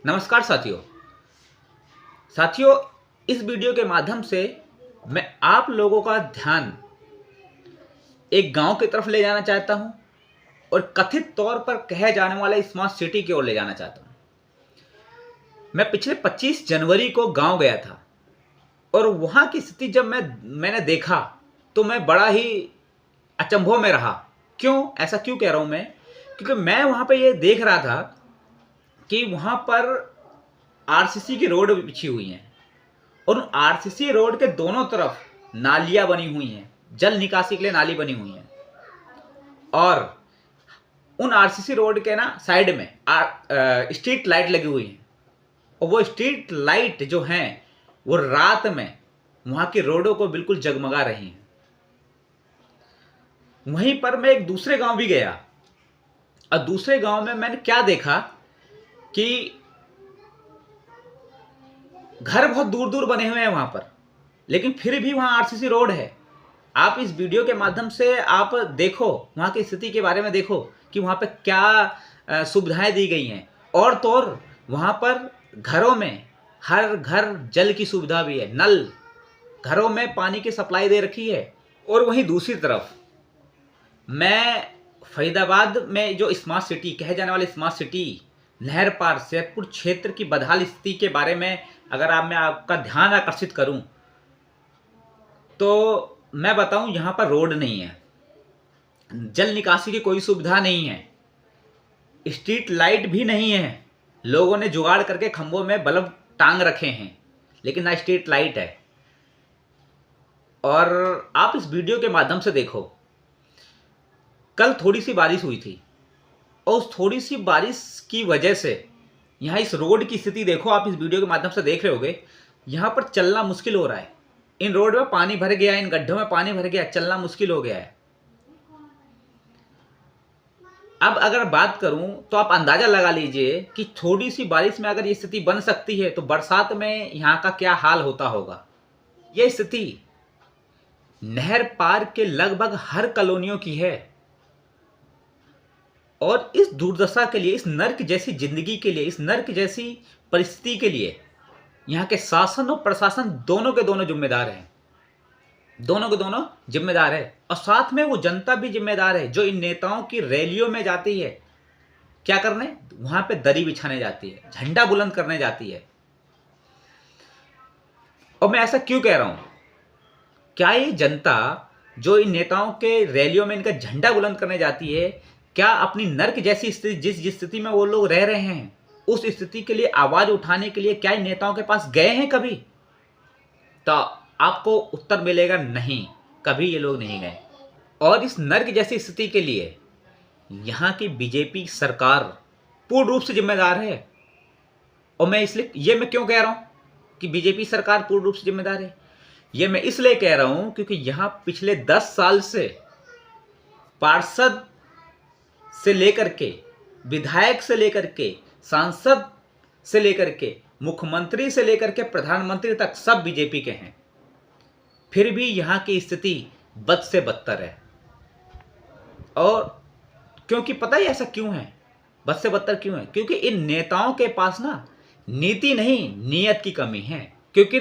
नमस्कार साथियों। साथियों, इस वीडियो के माध्यम से मैं आप लोगों का ध्यान एक गांव की तरफ ले जाना चाहता हूं और कथित तौर पर कहे जाने वाले स्मार्ट सिटी की ओर ले जाना चाहता हूं। मैं पिछले 25 जनवरी को गांव गया था और वहां की स्थिति जब मैंने देखा तो मैं बड़ा ही अचंभव में रहा। ऐसा क्यों कह रहा हूं मैं? क्योंकि मैं वहां पे ये देख रहा था कि वहां पर आरसीसी की रोड बिछी हुई हैं और उन आरसीसी रोड के दोनों तरफ नालियां बनी हुई हैं, जल निकासी के लिए नाली बनी हुई हैं। और उन आरसीसी रोड के ना साइड में स्ट्रीट लाइट लगी हुई हैं और वो स्ट्रीट लाइट जो हैं वो रात में वहां की रोडों को बिल्कुल जगमगा रही हैं। वहीं पर मैं एक दूसरे गांव भी गया और दूसरे गांव में मैंने क्या देखा कि घर बहुत दूर दूर बने हुए हैं वहां पर, लेकिन फिर भी वहां आरसीसी रोड है। आप इस वीडियो के माध्यम से आप देखो, वहां की स्थिति के बारे में देखो कि वहां पे क्या सुविधाएं दी गई हैं। और तो और वहां पर घरों में हर घर जल की सुविधा भी है, नल घरों में पानी की सप्लाई दे रखी है। और वहीं दूसरी तरफ मैं फरीदाबाद में जो स्मार्ट सिटी कहे जाने वाली स्मार्ट सिटी नहर पार सैदपुर क्षेत्र की बदहाल स्थिति के बारे में अगर मैं आपका ध्यान आकर्षित करूं तो मैं बताऊं, यहां पर रोड नहीं है, जल निकासी की कोई सुविधा नहीं है, स्ट्रीट लाइट भी नहीं है। लोगों ने जुगाड़ करके खंभों में बल्ब टांग रखे हैं लेकिन ना स्ट्रीट लाइट है। और आप इस वीडियो के माध्यम से देखो, कल थोड़ी सी बारिश हुई थी और उस थोड़ी सी बारिश की वजह से यहाँ इस रोड की स्थिति देखो। आप इस वीडियो के माध्यम से देख रहे होगे, यहाँ पर चलना मुश्किल हो रहा है। इन रोड में पानी भर गया, इन गड्ढों में पानी भर गया, चलना मुश्किल हो गया है। अब अगर बात करूं तो आप अंदाजा लगा लीजिए कि थोड़ी सी बारिश में अगर ये स्थिति बन सकती है तो बरसात में यहाँ का क्या हाल होता होगा। ये स्थिति नहर पार के लगभग हर कॉलोनियों की है और इस दुर्दशा के लिए, इस नर्क जैसी जिंदगी के लिए, इस नर्क जैसी परिस्थिति के लिए यहाँ के शासन और प्रशासन दोनों के दोनों जिम्मेदार हैं, दोनों के दोनों जिम्मेदार है। और साथ में वो जनता भी जिम्मेदार है जो इन नेताओं की रैलियों में जाती है, क्या करने, वहां पे दरी बिछाने जाती है, झंडा बुलंद करने जाती है। और मैं ऐसा क्यों कह रहा हूं? क्या ये जनता जो इन नेताओं के रैलियों में इनका झंडा बुलंद करने जाती है, क्या अपनी नर्क जैसी स्थिति, जिस स्थिति में वो लोग रह रहे हैं, उस स्थिति के लिए आवाज उठाने के लिए क्या इन नेताओं के पास गए हैं कभी? तो आपको उत्तर मिलेगा नहीं, कभी ये लोग नहीं गए। और इस नर्क जैसी स्थिति के लिए यहाँ की बीजेपी सरकार पूर्ण रूप से जिम्मेदार है। और मैं मैं क्यों कह रहा हूँ कि बीजेपी सरकार पूर्ण रूप से जिम्मेदार है? ये मैं इसलिए कह रहा हूँ क्योंकि यहाँ पिछले 10 साल से पार्षद से लेकर के, विधायक से लेकर के, सांसद से लेकर के, मुख्यमंत्री से लेकर के प्रधानमंत्री तक सब बीजेपी के हैं। फिर भी यहाँ की स्थिति बद से बदतर है। और क्योंकि पता ही ऐसा क्यों है, बद से बदतर क्यों है? क्योंकि इन नेताओं के पास ना नीति नहीं, नीयत की कमी है। क्योंकि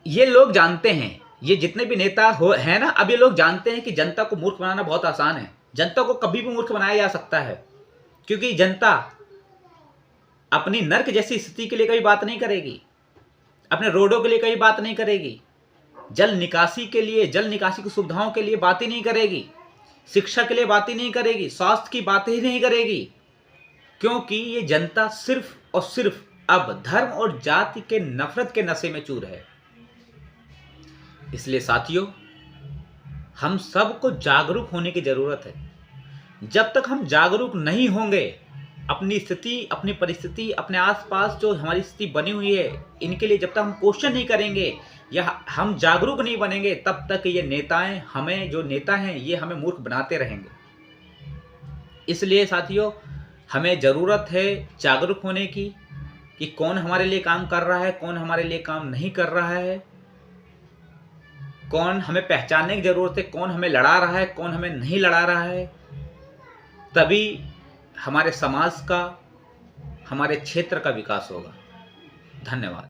ये लोग जानते हैं, ये जितने भी नेता हैं ना, अब ये लोग जानते हैं कि जनता को मूर्ख बनाना बहुत आसान है। जनता को कभी भी मूर्ख बनाया जा सकता है क्योंकि जनता अपनी नर्क जैसी स्थिति के लिए कभी बात नहीं करेगी, अपने रोडों के लिए कभी बात नहीं करेगी, जल निकासी के लिए, जल निकासी की सुविधाओं के लिए बात ही नहीं करेगी, शिक्षा के लिए बात ही नहीं करेगी, स्वास्थ्य की बात ही नहीं करेगी। क्योंकि ये जनता सिर्फ और सिर्फ अब धर्म और जाति के नफरत के नशे में चूर है। इसलिए साथियों, हम सबको जागरूक होने की जरूरत है। जब तक हम जागरूक नहीं होंगे, अपनी स्थिति, अपनी परिस्थिति, अपने आसपास जो हमारी स्थिति बनी हुई है, इनके लिए जब तक हम क्वेश्चन नहीं करेंगे या हम जागरूक नहीं बनेंगे, तब तक ये नेताएं, हमें जो नेता हैं, ये हमें मूर्ख बनाते रहेंगे। इसलिए साथियों, हमें ज़रूरत है जागरूक होने की कि कौन हमारे लिए काम कर रहा है, कौन हमारे लिए काम नहीं कर रहा है, कौन हमें पहचानने की ज़रूरत है, कौन हमें लड़ा रहा है, कौन हमें नहीं लड़ा रहा है। तभी हमारे समाज का, हमारे क्षेत्र का विकास होगा। धन्यवाद।